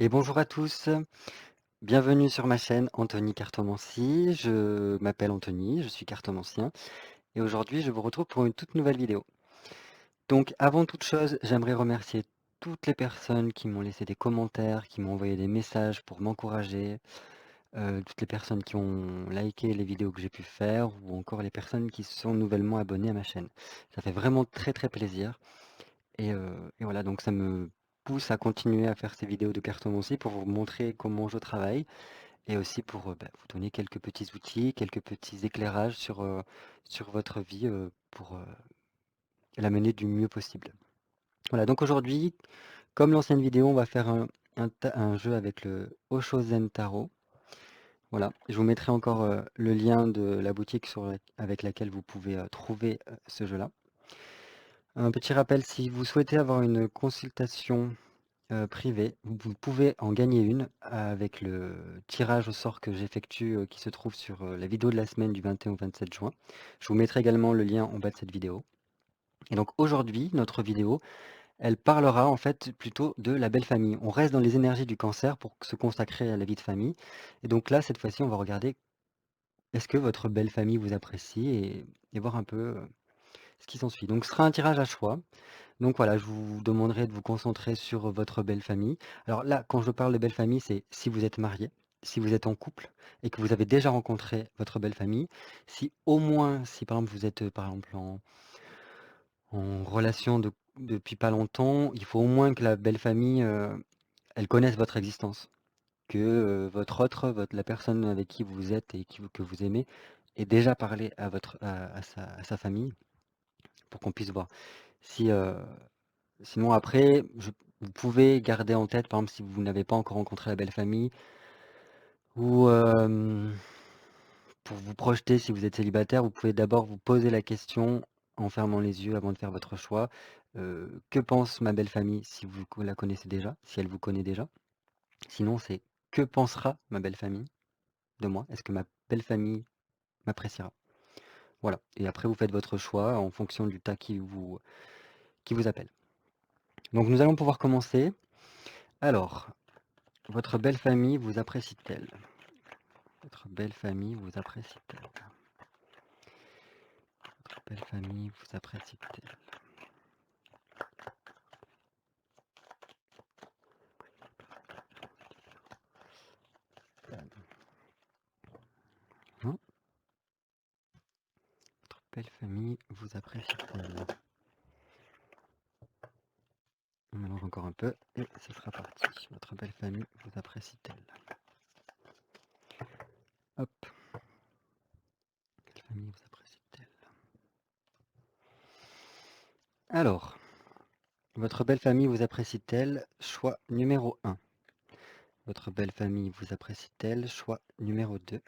Et bonjour à tous, bienvenue sur ma chaîne Anthony Cartomancie. Je m'appelle Anthony, je suis cartomancien et aujourd'hui je vous retrouve pour une toute nouvelle vidéo. Donc avant toute chose, j'aimerais remercier toutes les personnes qui m'ont laissé des commentaires, qui m'ont envoyé des messages pour m'encourager, toutes les personnes qui ont liké les vidéos que j'ai pu faire ou encore les personnes qui se sont nouvellement abonnées à ma chaîne. Ça fait vraiment très très plaisir et voilà, donc ça me pousse à continuer à faire ces vidéos de cartomancie pour vous montrer comment je travaille. Et aussi pour, vous donner quelques petits outils, quelques petits éclairages sur votre vie, pour, la mener du mieux possible. Voilà, donc aujourd'hui, comme l'ancienne vidéo, on va faire un jeu avec le Oshozen Taro. Voilà, je vous mettrai encore, le lien de la boutique avec laquelle vous pouvez, trouver, ce jeu-là. Un petit rappel, si vous souhaitez avoir une consultation privée, vous pouvez en gagner une avec le tirage au sort que j'effectue, qui se trouve sur la vidéo de la semaine du 21 au 27 juin. Je vous mettrai également le lien en bas de cette vidéo. Et donc aujourd'hui, notre vidéo, elle parlera en fait plutôt de la belle famille. On reste dans les énergies du cancer pour se consacrer à la vie de famille. Et donc là, cette fois-ci, on va regarder est-ce que votre belle famille vous apprécie et voir un peu ce qui s'ensuit. Donc ce sera un tirage à choix. Donc voilà, je vous demanderai de vous concentrer sur votre belle famille. Alors là, quand je parle de belle famille, c'est si vous êtes marié, si vous êtes en couple et que vous avez déjà rencontré votre belle famille, si au moins, si par exemple vous êtes par exemple en relation depuis pas longtemps, il faut au moins que la belle famille, elle connaisse votre existence, que la personne avec qui vous êtes et que vous aimez, ait déjà parlé à sa famille pour qu'on puisse voir. Si, Sinon après, vous pouvez garder en tête, par exemple, si vous n'avez pas encore rencontré la belle famille, ou pour vous projeter si vous êtes célibataire, vous pouvez d'abord vous poser la question en fermant les yeux avant de faire votre choix. Que pense ma belle famille si vous la connaissez déjà, si elle vous connaît déjà? Sinon, c'est que pensera ma belle famille de moi? Est-ce que ma belle famille m'appréciera? Voilà. Et après, vous faites votre choix en fonction du tas qui vous appelle. Donc nous allons pouvoir commencer. Alors, votre belle famille vous apprécie-t-elle? Votre belle famille vous apprécie-t-elle? Votre belle famille vous apprécie-t-elle? Hein? Votre belle famille vous apprécie-t-elle? On mélange encore un peu et ce sera parti. Votre belle famille vous apprécie-t-elle? Hop. Belle famille vous apprécie-t-elle? Alors, votre belle famille vous apprécie-t-elle? Choix numéro 1. Votre belle famille vous apprécie-t-elle? Choix numéro 2.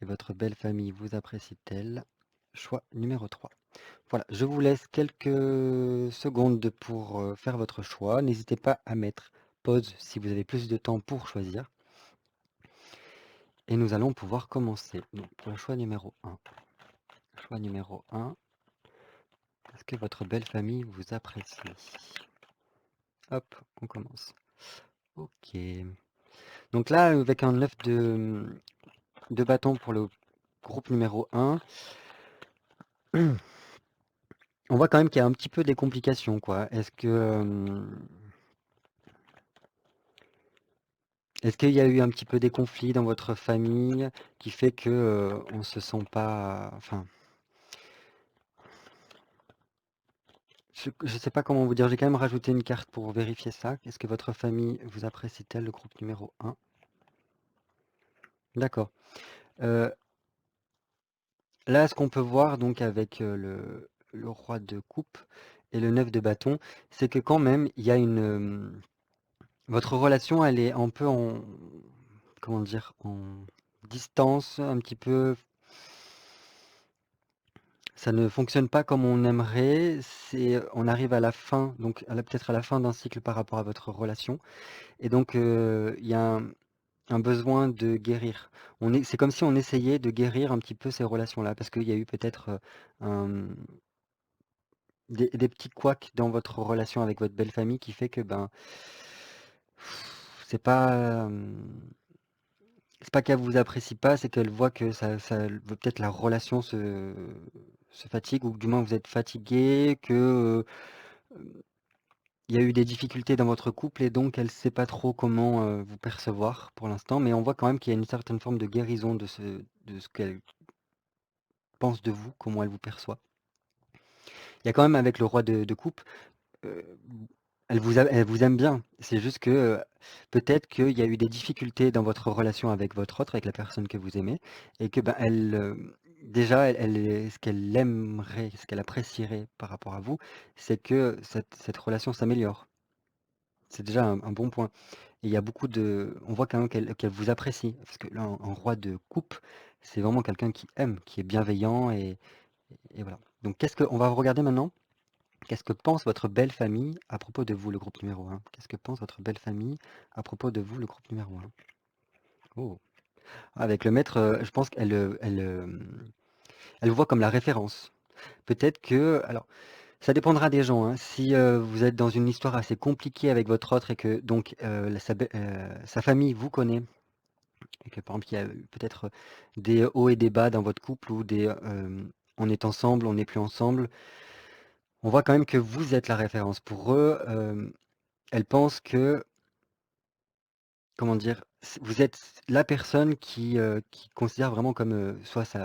Et votre belle famille vous apprécie-t-elle? Choix numéro 3. Voilà, je vous laisse quelques secondes pour faire votre choix. N'hésitez pas à mettre pause si vous avez plus de temps pour choisir. Et nous allons pouvoir commencer. Donc, pour le choix numéro 1. Choix numéro 1. Est-ce que votre belle famille vous apprécie? Hop, on commence. Ok. Donc là, avec un 9 de bâton pour le groupe numéro 1, on voit quand même qu'il y a un petit peu des complications, quoi. Est-ce qu'il y a eu un petit peu des conflits dans votre famille qui fait que on se sent pas, enfin, je sais pas comment vous dire. J'ai quand même rajouté une carte pour vérifier ça. Est-ce que votre famille vous apprécie-t-elle, le groupe numéro 1? D'accord. Euh, Là, ce qu'on peut voir donc avec le roi de coupe et le 9 de bâton, c'est que quand même, il y a votre relation, elle est un peu comment dire, en distance, un petit peu. Ça ne fonctionne pas comme on aimerait. On arrive à la fin, donc peut-être à la fin d'un cycle par rapport à votre relation. Et donc, il y a un besoin de guérir. C'est comme si on essayait de guérir un petit peu ces relations-là, parce qu'il y a eu peut-être des petits couacs dans votre relation avec votre belle famille qui fait que c'est pas, c'est pas qu'elle vous apprécie pas, c'est qu'elle voit que ça peut-être la relation se fatigue ou du moins vous êtes fatigués, que, il y a eu des difficultés dans votre couple et donc elle sait pas trop comment, vous percevoir pour l'instant. Mais on voit quand même qu'il y a une certaine forme de guérison de ce qu'elle pense de vous, comment elle vous perçoit. Il y a quand même avec le roi de coupe, heu, elle vous aime bien. C'est juste que, peut-être qu'il y a eu des difficultés dans votre relation avec votre autre, avec la personne que vous aimez et que, ben, elle, déjà elle est ce qu'elle aimerait, ce qu'elle apprécierait par rapport à vous, c'est que cette relation s'améliore. C'est déjà un bon point et il y a beaucoup de on voit quand même qu'elle vous apprécie parce que là, en roi de coupe, c'est vraiment quelqu'un qui aime, qui est bienveillant et voilà. Donc qu'est-ce que on va regarder maintenant. Qu'est-ce que pense votre belle famille à propos de vous, le groupe numéro un? Qu'est-ce que pense votre belle famille à propos de vous, le groupe numéro un? Oh! Avec le maître, je pense qu'elle, elle vous voit comme la référence. Peut-être que alors, ça dépendra des gens, hein. Si, vous êtes dans une histoire assez compliquée avec votre autre et que donc, sa famille vous connaît et que par exemple, il y a eu peut-être, des hauts et des bas dans votre couple ou des, on est ensemble, on n'est plus ensemble. On voit quand même que vous êtes la référence. Pour eux, elles pensent que comment dire? Vous êtes la personne qui considère vraiment comme, soit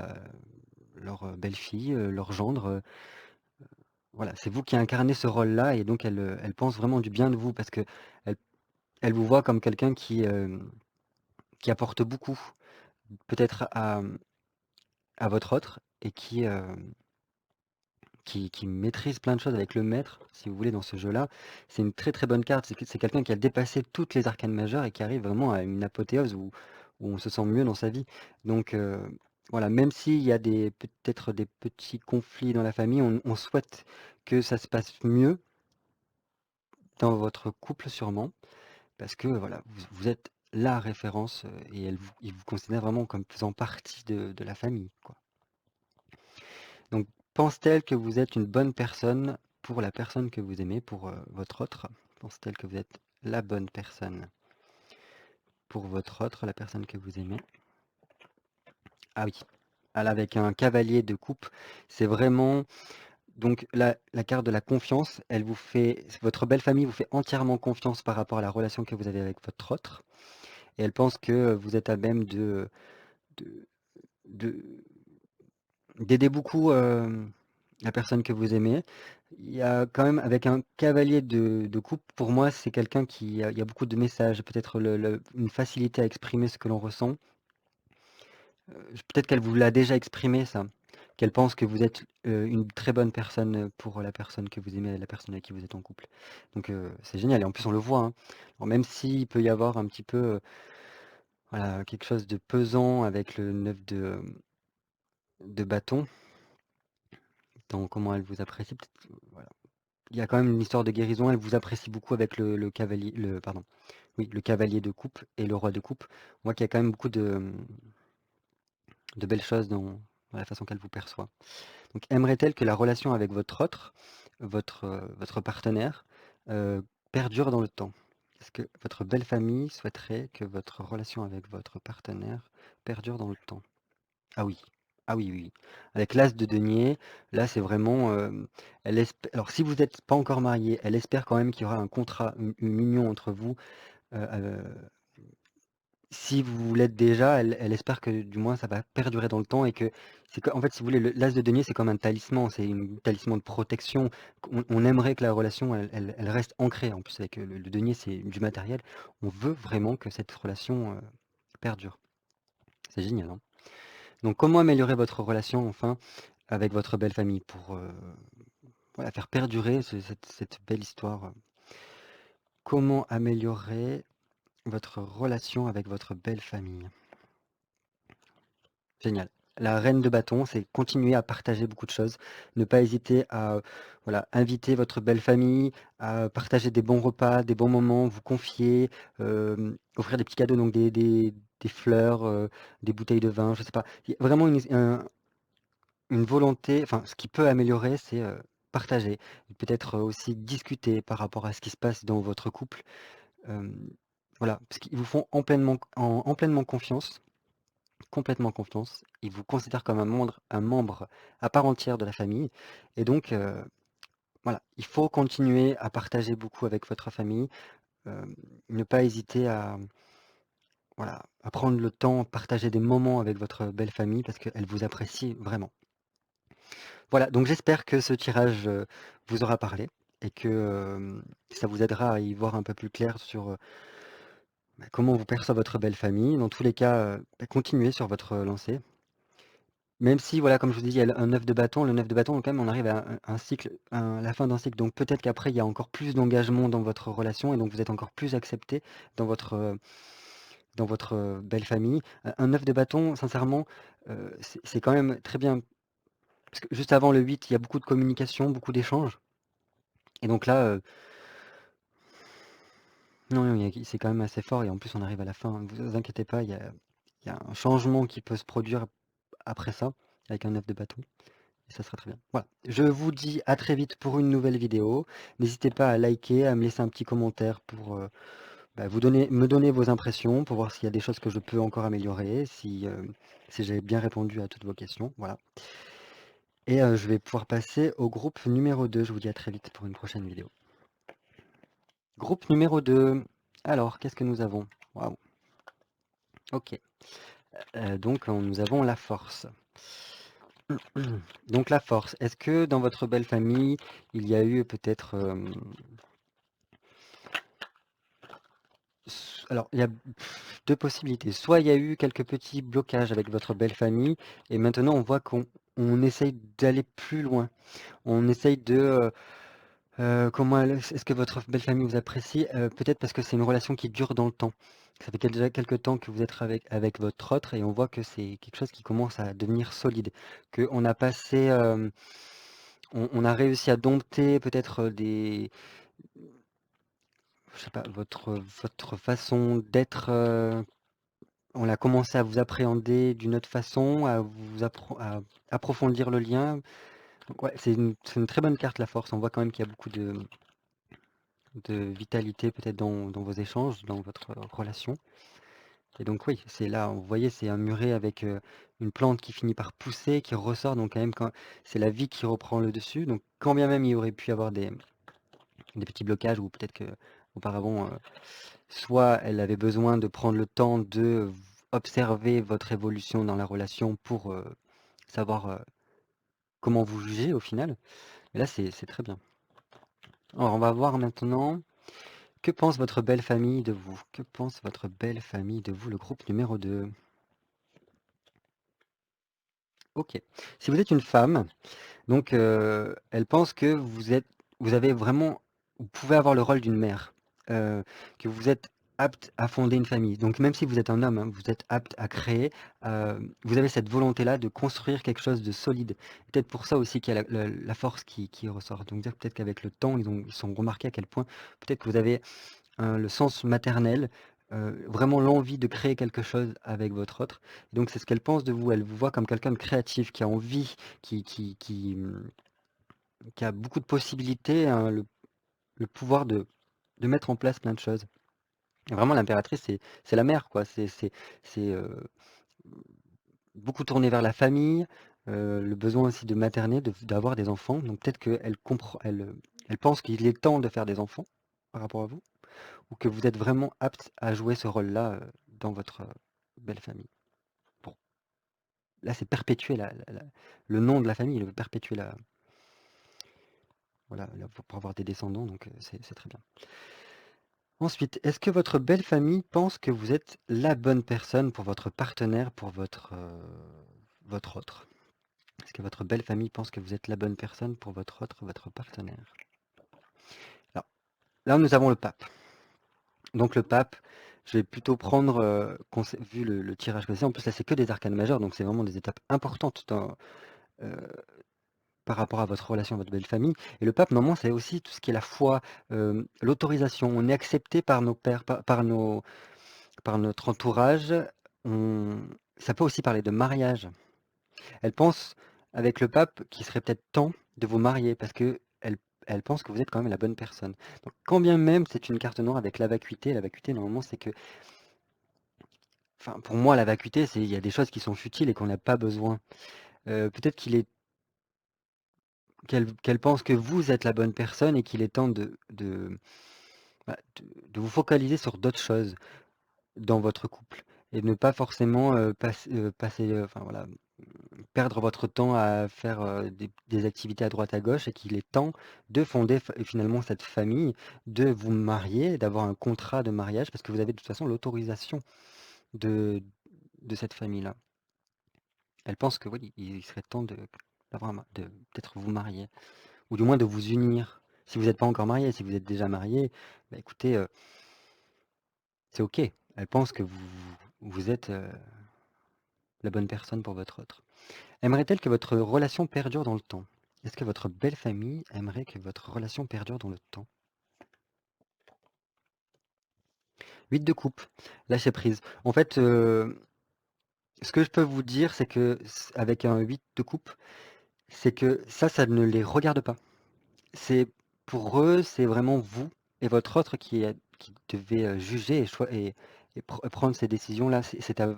leur, belle-fille, leur gendre, voilà, c'est vous qui incarnez ce rôle-là et donc elle pense vraiment du bien de vous parce qu'elle elle vous voit comme quelqu'un qui apporte beaucoup, peut-être à votre autre et qui maîtrise plein de choses avec le maître, si vous voulez, dans ce jeu-là. C'est une très, très bonne carte. C'est quelqu'un qui a dépassé toutes les arcanes majeures et qui arrive vraiment à une apothéose où on se sent mieux dans sa vie. Donc, voilà, même s'il y a peut-être des petits conflits dans la famille, on souhaite que ça se passe mieux dans votre couple sûrement, parce que voilà, vous êtes la référence, et il vous considère vraiment comme faisant partie de la famille, quoi. Donc, pense-t-elle que vous êtes une bonne personne pour la personne que vous aimez, pour, votre autre? Pense-t-elle que vous êtes la bonne personne pour votre autre, la personne que vous aimez? Ah oui, ah là, avec un cavalier de coupe, c'est vraiment donc la carte de la confiance, elle vous fait votre belle famille vous fait entièrement confiance par rapport à la relation que vous avez avec votre autre et elle pense que, vous êtes à même de de d'aider beaucoup, la personne que vous aimez. Il y a quand même avec un cavalier de coupe, pour moi, c'est quelqu'un qui a il y a beaucoup de messages, peut-être une facilité à exprimer ce que l'on ressent. Peut-être qu'elle vous l'a déjà exprimé ça, qu'elle pense que vous êtes, une très bonne personne, pour la personne que vous aimez, la personne avec qui vous êtes en couple. Donc c'est génial et en plus on le voit, hein. Alors même s'il peut y avoir un petit peu, voilà, quelque chose de pesant avec le 9 de bâton, dans comment elle vous apprécie, peut-être, voilà. Il y a quand même une histoire de guérison, elle vous apprécie beaucoup avec le cavalier pardon, oui, le cavalier de coupe et le roi de coupe. On voit qu'il y a quand même beaucoup de belles choses dans la façon qu'elle vous perçoit. Donc aimerait-elle que la relation avec votre autre, votre partenaire, perdure dans le temps? Est-ce que votre belle famille souhaiterait que votre relation avec votre partenaire perdure dans le temps? Ah oui. Ah oui, oui, oui. Avec l'as de denier, là, c'est vraiment, elle espè alors si vous n'êtes pas encore mariés, elle espère quand même qu'il y aura un contrat, une union entre vous, heu, si vous l'êtes déjà, elle espère que du moins ça va perdurer dans le temps et que c'est en fait, si vous voulez, le l'as de denier, c'est comme un talisman, c'est un talisman de protection. On aimerait que la relation, elle reste ancrée. En plus, avec, le denier, c'est du matériel. On veut vraiment que cette relation, perdure. C'est génial, hein? Donc comment améliorer votre relation, enfin, avec votre belle famille pour, voilà, faire perdurer cette belle histoire? Comment améliorer votre relation avec votre belle famille? Génial. La reine de bâton, c'est continuer à partager beaucoup de choses. Ne pas hésiter à, voilà, inviter votre belle famille, à partager des bons repas, des bons moments, vous confier, offrir des petits cadeaux, donc des fleurs, des bouteilles de vin, je sais pas. Il y a vraiment une volonté, enfin, ce qui peut améliorer, c'est, partager. Peut-être, aussi discuter par rapport à ce qui se passe dans votre couple. Hem, Voilà, parce qu'ils vous font en pleinement confiance, complètement confiance. Ils vous considèrent comme un membre à part entière de la famille et donc voilà, il faut continuer à partager beaucoup avec votre famille, ne pas hésiter à voilà, à prendre le temps, partager des moments avec votre belle famille parce qu'elle vous apprécie vraiment. Voilà, donc j'espère que ce tirage, vous aura parlé et que, ça vous aidera à y voir un peu plus clair sur, comment vous perçoit votre belle famille. Dans tous les cas, continuez sur votre lancée. Même si, voilà, comme je vous dis, il y a un 9 de bâton. Le 9 de bâton, quand même, on arrive à un cycle, la fin d'un cycle. Donc peut-être qu'après, il y a encore plus d'engagement dans votre relation et donc vous êtes encore plus accepté dans votre belle famille. Un 9 de bâton, sincèrement, c'est quand même très bien. Parce que juste avant le 8, il y a beaucoup de communication, beaucoup d'échanges. Et donc là, non, non, c'est quand même assez fort et en plus on arrive à la fin. Vous inquiétez pas, il y a un changement qui peut se produire après ça, avec un 9 de bâton. Et ça sera très bien. Voilà. Je vous dis à très vite pour une nouvelle vidéo. N'hésitez pas à liker, à me laisser un petit commentaire pour me donner vos impressions, pour voir s'il y a des choses que je peux encore améliorer, si j'ai bien répondu à toutes vos questions. Voilà. Et je vais pouvoir passer au groupe numéro 2. Je vous dis à très vite pour une prochaine vidéo. Groupe numéro 2. Alors, qu'est-ce que nous avons? Waouh. Ok. Donc, nous avons la force. Donc, la force. Est-ce que dans votre belle famille, il y a eu peut-être... alors, il y a deux possibilités. Soit il y a eu quelques petits blocages avec votre belle famille, et maintenant on voit qu'on essaye d'aller plus loin. On essaye de... est-ce que votre belle famille vous apprécie? Peut-être parce que c'est une relation qui dure dans le temps. Ça fait déjà quelques temps que vous êtes avec votre autre et on voit que c'est quelque chose qui commence à devenir solide. On a passé, on a réussi à dompter peut-être je sais pas, votre façon d'être. On a commencé à vous appréhender d'une autre façon, à approfondir le lien. Donc ouais, c'est une très bonne carte, la force. On voit quand même qu'il y a beaucoup de vitalité peut-être dans vos échanges, dans votre relation. Et donc oui, c'est là, vous voyez, c'est un muret avec une plante qui finit par pousser, qui ressort, donc quand même, c'est la vie qui reprend le dessus. Donc quand bien même il y aurait pu y avoir des petits blocages, ou peut-être que auparavant, soit elle avait besoin de prendre le temps de observer votre évolution dans la relation pour savoir comment vous jugez au final. Et là, c'est très bien. Alors, on va voir maintenant, que pense votre belle famille de vous? Que pense votre belle famille de vous, le groupe numéro 2? Ok. Si vous êtes une femme, donc elle pense que vous avez vraiment, vous pouvez avoir le rôle d'une mère, que vous êtes apte à fonder une famille. Donc même si vous êtes un homme, hein, vous êtes apte à créer, vous avez cette volonté-là de construire quelque chose de solide. Peut-être pour ça aussi qu'il y a la force qui ressort. Donc dire peut-être qu'avec le temps, ils sont remarqués à quel point peut-être que vous avez le sens maternel, vraiment l'envie de créer quelque chose avec votre autre. Donc c'est ce qu'elle pense de vous. Elle vous voit comme quelqu'un de créatif, qui a envie, qui a beaucoup de possibilités, hein, le pouvoir de mettre en place plein de choses. Et vraiment, l'impératrice, c'est la mère, quoi. C'est beaucoup tourné vers la famille, le besoin aussi de materner, d'avoir des enfants. Donc peut-être qu'elle comprend, elle pense qu'il est temps de faire des enfants par rapport à vous, ou que vous êtes vraiment apte à jouer ce rôle-là dans votre belle famille. Bon, là, c'est perpétuer le nom de la famille, le perpétuer voilà, pour avoir des descendants, donc c'est très bien. Ensuite, est-ce que votre belle famille pense que vous êtes la bonne personne pour votre partenaire, pour votre autre? Est-ce que votre belle famille pense que vous êtes la bonne personne pour votre autre, votre partenaire? Alors, là, nous avons le pape. Donc le pape, je vais plutôt prendre, vu le tirage que c'est, en plus là c'est que des arcanes majeures, donc c'est vraiment des étapes importantes euh, par rapport à votre relation, à votre belle famille. Et le pape, normalement, c'est aussi tout ce qui est la foi, l'autorisation. On est accepté par nos pères, par notre entourage. Ça peut aussi parler de mariage. Elle pense, avec le pape, qu'il serait peut-être temps de vous marier, parce que elle pense que vous êtes quand même la bonne personne. Donc, quand bien même c'est une carte noire avec la vacuité normalement c'est que, enfin pour moi la vacuité c'est il y a des choses qui sont futiles et qu'on n'a pas besoin. Peut-être qu'elle pense que vous êtes la bonne personne et qu'il est temps bah, de vous focaliser sur d'autres choses dans votre couple et de ne pas forcément, passer, enfin voilà, perdre votre temps à faire, des activités à droite à gauche et qu'il est temps de fonder finalement cette famille, de vous marier, d'avoir un contrat de mariage parce que vous avez de toute façon l'autorisation de de cette famille-là. Elle pense que oui, il serait temps de peut-être vous marier ou du moins de vous unir. Si vous n'êtes pas encore marié, si vous êtes déjà marié, bah, écoutez, c'est OK. Elle pense que vous êtes, la bonne personne pour votre autre. Aimerait-elle que votre relation perdure dans le temps? Est-ce que votre belle famille aimerait que votre relation perdure dans le temps? 8 de coupe, lâcher prise. En fait, ce que je peux vous dire, c'est que avec un 8 de coupe, c'est que ça ne les regarde pas. C'est pour eux, c'est vraiment vous et votre autre qui devez, juger et prendre ces décisions-là. C'est à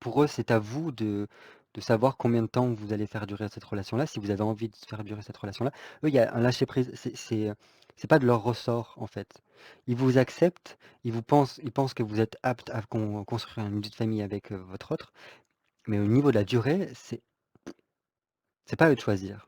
Pour eux, c'est à vous de savoir combien de temps vous allez faire durer cette relation-là, si vous avez envie de faire durer cette relation-là. Eux, il y a un lâcher prise, c'est pas de leur ressort, en fait. Ils vous acceptent, ils pensent que vous êtes apte à construire une vie de famille avec, votre autre, mais au niveau de la durée, c'est pas à eux de choisir.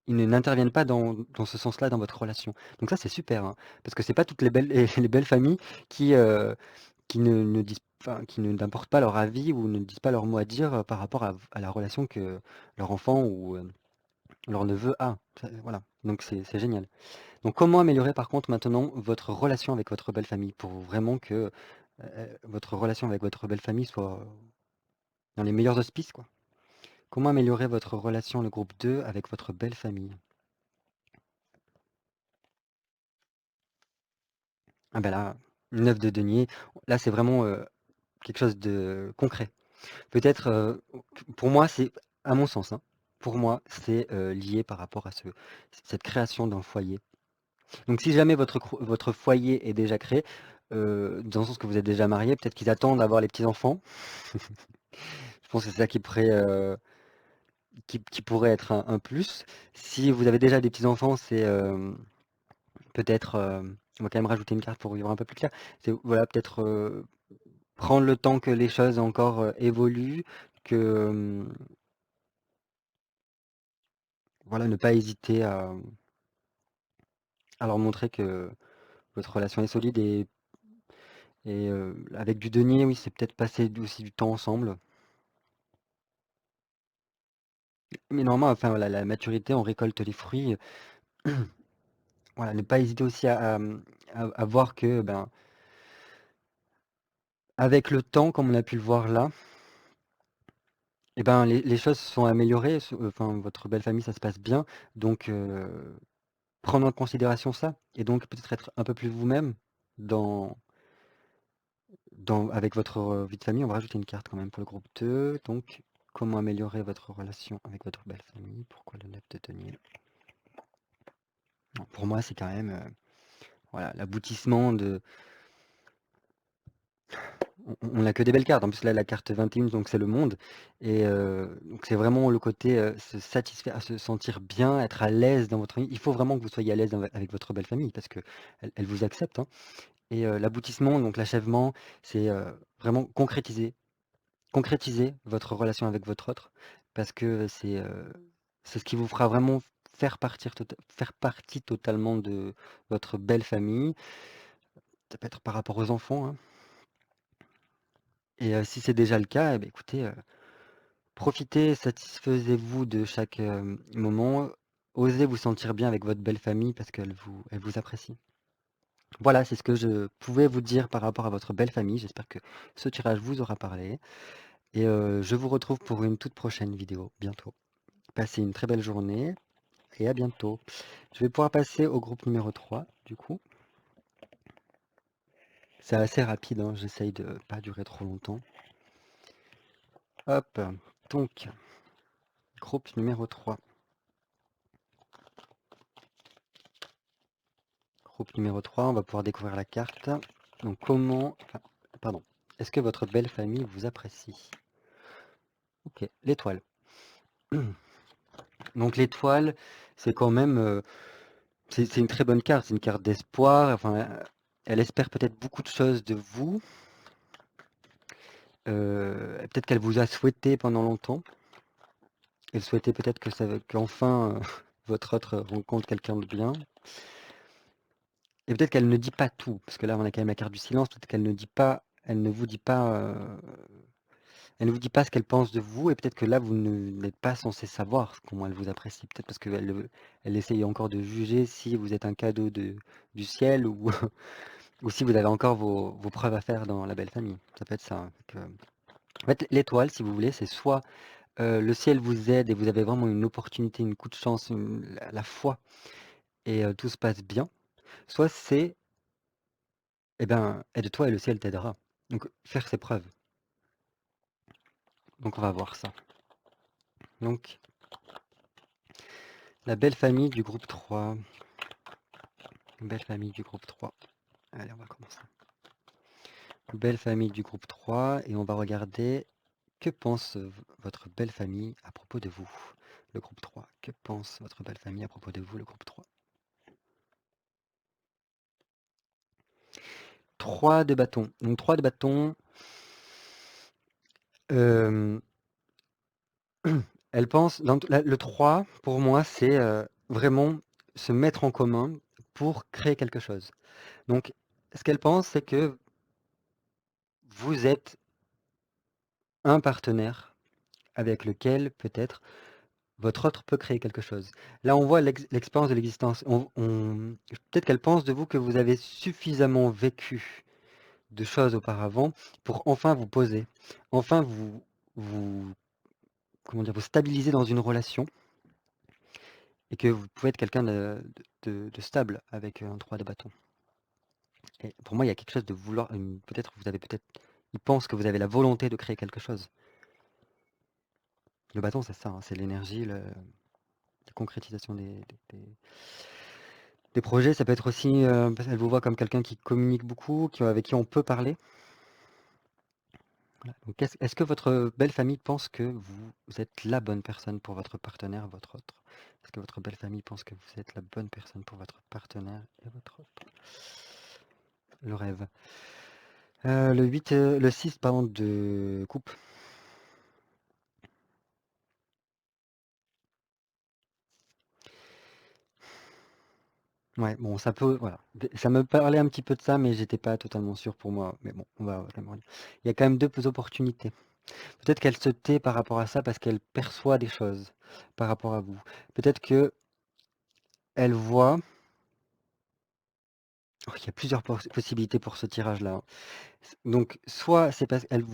Ils n'interviennent pas dans ce sens-là dans votre relation. Donc ça, c'est super, hein, parce que c'est pas toutes les belles les belles familles qui, ne disent enfin, qui ne n'apportent pas leur avis ou ne disent pas leur mot à dire, par rapport à la relation que leur enfant ou, leur neveu a. Voilà, donc c'est génial. Donc comment améliorer par contre maintenant votre relation avec votre belle famille pour vraiment que, votre relation avec votre belle famille soit dans les meilleurs auspices, quoi? Comment améliorer votre relation, le groupe 2, avec votre belle famille? Ah bah là, 9 de denier, là c'est vraiment, quelque chose de concret. Peut-être, pour moi, c'est à mon sens, hein, pour moi, c'est, lié par rapport à cette création d'un foyer. Donc si jamais votre foyer est déjà créé, dans le sens que vous êtes déjà mariés, peut-être qu'ils attendent d'avoir les petits-enfants. Je pense que c'est ça qui pourrait être un plus. Si vous avez déjà des petits-enfants, c'est, peut-être, on va quand même rajouter une carte pour y voir un peu plus clair. C'est voilà, peut-être, prendre le temps que les choses encore, évoluent, que, voilà, ne pas hésiter à leur montrer que votre relation est solide et avec du denier, oui, c'est peut-être passer aussi du temps ensemble. Mais normalement, enfin, voilà, la maturité, on récolte les fruits. Voilà, ne pas hésiter aussi à voir que, ben, avec le temps, comme on a pu le voir là, et ben, les choses se sont améliorées, enfin, votre belle famille, ça se passe bien. Donc, prendre en considération ça et donc peut-être être un peu plus vous-même dans avec votre, vie de famille. On va rajouter une carte quand même pour le groupe 2. Donc, comment améliorer votre relation avec votre belle famille? Pourquoi le 9 de denier? Non, pour moi, c'est quand même, voilà, l'aboutissement de on n'a que des belles cartes. En plus, là, la carte 21, donc c'est le monde et donc c'est vraiment le côté, se satisfaire, se sentir bien, être à l'aise dans votre famille. Il faut vraiment que vous soyez à l'aise avec votre belle famille parce qu'elle elle vous accepte, hein et l'aboutissement, donc l'achèvement, c'est, vraiment concrétiser votre relation avec votre autre parce que c'est ce qui vous fera vraiment faire partie totalement de votre belle famille. Ça peut être par rapport aux enfants, hein et si c'est déjà le cas, eh beh, écoutez, profitez, satisfaisez-vous de chaque, moment, osez vous sentir bien avec votre belle famille parce elle vous apprécie. Voilà, c'est ce que je pouvais vous dire par rapport à votre belle famille. J'espère que ce tirage vous aura parlé et je vous retrouve pour une toute prochaine vidéo bientôt. Passez une très belle journée et à bientôt. Je vais pouvoir passer au groupe numéro 3 du coup. C'est assez rapide, hein, j'essaye de pas durer trop longtemps. Hop, donc groupe numéro 3. Groupe numéro 3, on va pouvoir découvrir la carte. Donc pardon. Est-ce que votre belle famille vous apprécie? Ok, l'étoile. Donc l'étoile, c'est quand même, c'est une très bonne carte, c'est une carte d'espoir. Enfin, elle espère peut-être beaucoup de choses de vous. Peut-être qu'elle vous a souhaité pendant longtemps. Elle souhaitait peut-être qu'enfin votre autre rencontre quelqu'un de bien. Et peut-être qu'elle ne dit pas tout, parce que là on a quand même la carte du silence. Peut-être qu'elle ne dit pas, elle ne vous dit pas, elle ne vous dit pas ce qu'elle pense de vous, et peut-être que là vous n'êtes pas censé savoir comment elle vous apprécie. Peut-être parce qu'elle essaye encore de juger si vous êtes un cadeau du ciel ou, ou si vous avez encore vos preuves à faire dans la belle famille. Ça peut être ça, hein. En fait, l'étoile, si vous voulez, c'est soit le ciel vous aide et vous avez vraiment une opportunité, une coup de chance, la foi, et tout se passe bien. Soit c'est, eh ben, aide-toi et le ciel t'aidera. Donc, faire ses preuves. Donc, on va voir ça. Donc, la belle famille du groupe 3. Belle famille du groupe 3. Allez, on va commencer. Belle famille du groupe 3. Et on va regarder que pense votre belle famille à propos de vous. Le groupe 3. Que pense votre belle famille à propos de vous, le groupe 3? 3 de bâton. Donc, 3 de bâton. Elle pense, le 3, pour moi, c'est vraiment se mettre en commun pour créer quelque chose. Donc, ce qu'elle pense, c'est que vous êtes un partenaire avec lequel peut-être votre autre peut créer quelque chose. Là, on voit l'expérience de l'existence. Peut-être qu'elle pense de vous que vous avez suffisamment vécu de choses auparavant pour enfin vous poser, enfin vous, comment dire, vous stabiliser dans une relation et que vous pouvez être quelqu'un de stable avec un 3 de bâton. Et pour moi, il y a quelque chose de vouloir, peut-être il pense que vous avez la volonté de créer quelque chose. Le bâton, c'est ça, hein, c'est l'énergie, la concrétisation des projets. Ça peut être aussi, elle vous voit comme quelqu'un qui communique beaucoup, avec qui on peut parler. Voilà. Donc, est-ce que votre belle famille pense que vous êtes la bonne personne pour votre partenaire, votre autre? Est-ce que votre belle famille pense que vous êtes la bonne personne pour votre partenaire et votre autre? Le rêve. Le 6, pardon, de coupe. Ouais, bon, ça peut, voilà. Ça me parlait un petit peu de ça, mais j'étais pas totalement sûr pour moi. Mais bon, on va quand même relire. Il y a quand même 2 opportunités. Peut-être qu'elle se tait par rapport à ça parce qu'elle perçoit des choses par rapport à vous. Peut-être que elle voit. Oh, il y a plusieurs possibilités pour ce tirage-là, hein. Donc, soit c'est parce qu'elle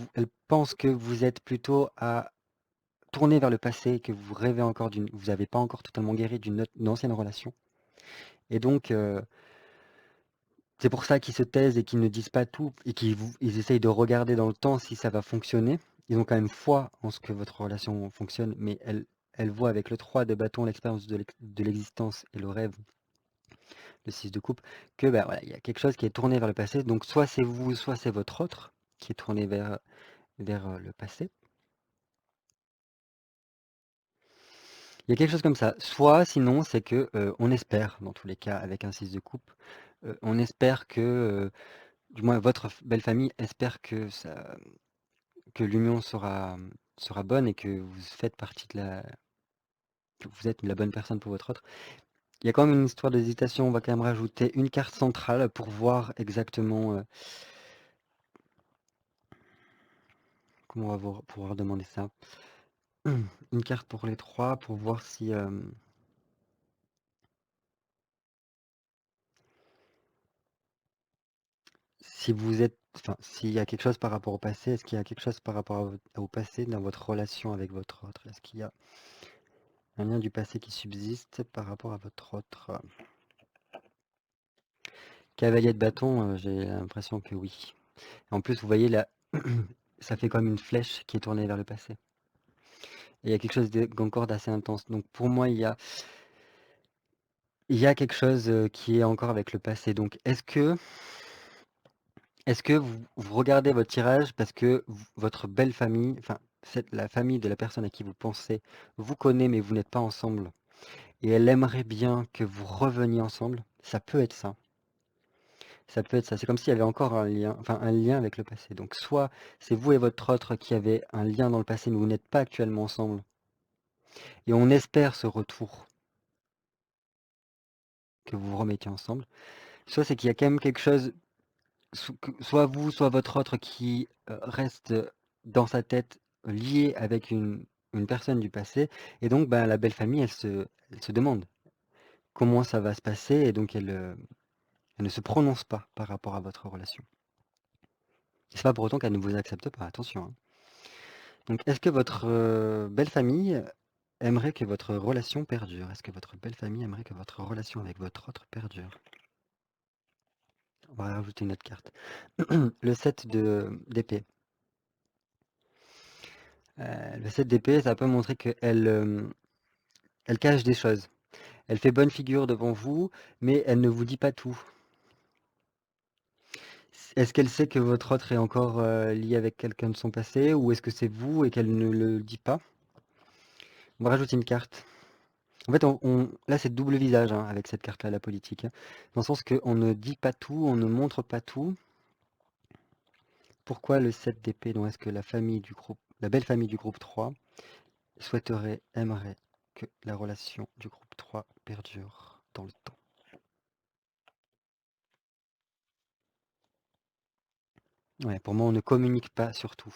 pense que vous êtes plutôt à tourner vers le passé, que vous rêvez encore vous n'avez pas encore totalement guéri d'une ancienne relation. Et donc, c'est pour ça qu'ils se taisent et qu'ils ne disent pas tout et ils essayent de regarder dans le temps si ça va fonctionner. Ils ont quand même foi en ce que votre relation fonctionne, mais elle voit avec le 3 de bâton l'expérience de l'existence et le rêve, le 6 de coupe, que bah, voilà, il y a quelque chose qui est tourné vers le passé. Donc soit c'est vous, soit c'est votre autre qui est tourné vers le passé. Il y a quelque chose comme ça. Soit sinon c'est que on espère, dans tous les cas, avec un 6 de coupe, on espère que, du moins votre belle famille espère que l'union sera bonne et que vous faites partie que vous êtes la bonne personne pour votre autre. Il y a quand même une histoire d'hésitation, on va quand même rajouter une carte centrale pour voir exactement comment on va pouvoir demander ça. Une carte pour les 3 pour voir si vous êtes, enfin, s'il y a quelque chose par rapport au passé, est-ce qu'il y a quelque chose par rapport au passé dans votre relation avec votre autre? Est-ce qu'il y a un lien du passé qui subsiste par rapport à votre autre? Cavalier de bâton, j'ai l'impression que oui. En plus, vous voyez là, ça fait comme une flèche qui est tournée vers le passé. Et il y a quelque chose encore d'assez intense. Donc pour moi, il y a il y a quelque chose, qui est encore avec le passé. Donc est-ce que vous regardez votre tirage parce que votre belle famille, enfin, la famille de la personne à qui vous pensez, vous connaît mais vous n'êtes pas ensemble et elle aimerait bien que vous reveniez ensemble? Ça peut être ça. Ça peut être ça. C'est comme s'il y avait encore un lien, enfin un lien avec le passé. Donc soit c'est vous et votre autre qui avez un lien dans le passé mais vous n'êtes pas actuellement ensemble et on espère ce retour que vous vous remettiez ensemble. Soit c'est qu'il y a quand même quelque chose, soit vous, soit votre autre qui reste dans sa tête lié avec une personne du passé. Et donc, ben, la belle famille, elle se demande comment ça va se passer. Et donc, elle ne se prononce pas par rapport à votre relation. C'est pas pour autant qu'elle ne vous accepte pas, attention, hein. Donc, est-ce que votre belle famille aimerait que votre relation perdure? Est-ce que votre belle famille aimerait que votre relation avec votre autre perdure? On va rajouter une autre carte. Le 7 d'épée. Le 7 d'épée, ça peut montrer qu'elle elle cache des choses. Elle fait bonne figure devant vous, mais elle ne vous dit pas tout. Est-ce qu'elle sait que votre autre est encore lié avec quelqu'un de son passé, ou est-ce que c'est vous et qu'elle ne le dit pas? On va rajouter une carte. En fait, là, c'est double visage hein, avec cette carte-là, la politique, hein. Dans le sens qu'on ne dit pas tout, on ne montre pas tout. Pourquoi le 7 d'épée? Donc, est-ce que la belle famille du groupe 3 aimerait que la relation du groupe 3 perdure dans le temps? Ouais, pour moi, on ne communique pas sur tout.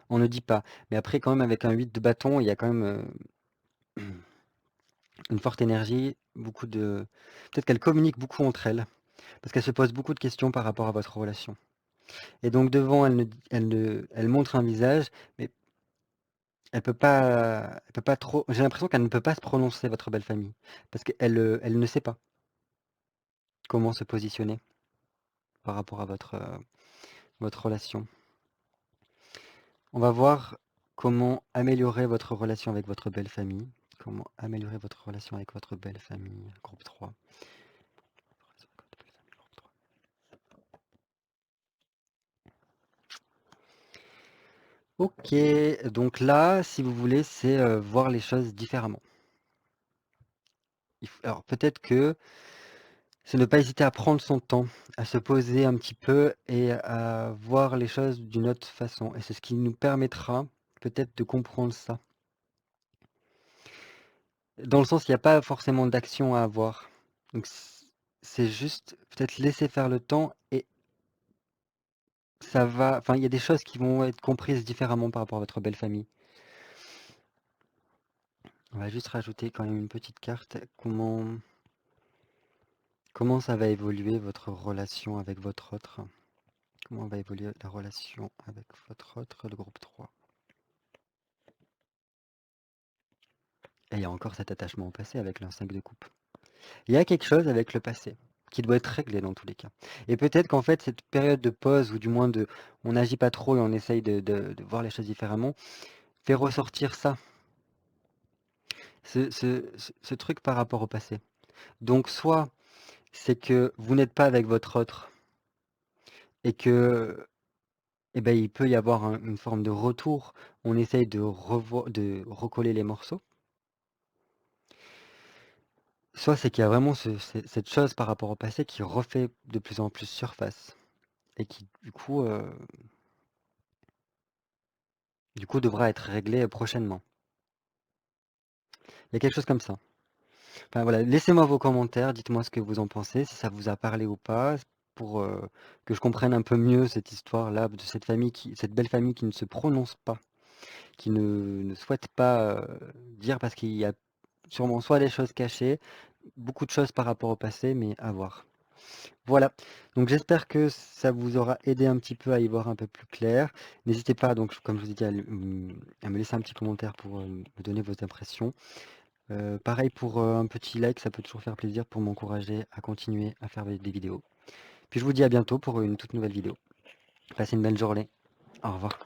On ne dit pas. Mais après, quand même, avec un 8 de bâton, il y a quand même une forte énergie, peut-être qu'elles communiquent beaucoup entre elles, parce qu'elles se posent beaucoup de questions par rapport à votre relation. Et donc devant, elle montre un visage, mais elle peut pas trop. J'ai l'impression qu'elle ne peut pas se prononcer, votre belle famille, parce qu'elle ne sait pas comment se positionner par rapport à votre relation. On va voir comment améliorer votre relation avec votre belle famille. Comment améliorer votre relation avec votre belle famille, groupe 3. Ok, donc là, si vous voulez, c'est voir les choses différemment. Alors peut-être que c'est ne pas hésiter à prendre son temps, à se poser un petit peu et à voir les choses d'une autre façon. Et c'est ce qui nous permettra peut-être de comprendre ça. Dans le sens, il n'y a pas forcément d'action à avoir. Donc c'est juste peut-être laisser faire le temps et ça va. Enfin, il y a des choses qui vont être comprises différemment par rapport à votre belle famille. On va juste rajouter quand même une petite carte. Comment ça va évoluer votre relation avec votre autre? Comment va évoluer la relation avec votre autre, le groupe 3? Et il y a encore cet attachement au passé avec le 5 de coupe. Il y a quelque chose avec le passé qui doit être réglé dans tous les cas. Et peut-être qu'en fait, cette période de pause, ou du moins on n'agit pas trop et on essaye de voir les choses différemment, fait ressortir ça, ce truc par rapport au passé. Donc soit c'est que vous n'êtes pas avec votre autre et que eh ben, il peut y avoir une forme de retour, on essaye de recoller les morceaux. Soit c'est qu'il y a vraiment cette chose par rapport au passé qui refait de plus en plus surface et qui du coup devra être réglé prochainement. Il y a quelque chose comme ça. Enfin voilà, laissez-moi vos commentaires, dites-moi ce que vous en pensez, si ça vous a parlé ou pas, pour que je comprenne un peu mieux cette histoire-là de cette belle famille qui ne se prononce pas, qui ne souhaite pas dire, parce qu'il y a sûrement soit des choses cachées, beaucoup de choses par rapport au passé, mais à voir. Voilà, donc j'espère que ça vous aura aidé un petit peu à y voir un peu plus clair. N'hésitez pas, donc comme je vous ai dit, à me laisser un petit commentaire pour me donner vos impressions. Pareil pour un petit like, ça peut toujours faire plaisir pour m'encourager à continuer à faire des vidéos. Puis je vous dis à bientôt pour une toute nouvelle vidéo. Passez une belle journée. Au revoir.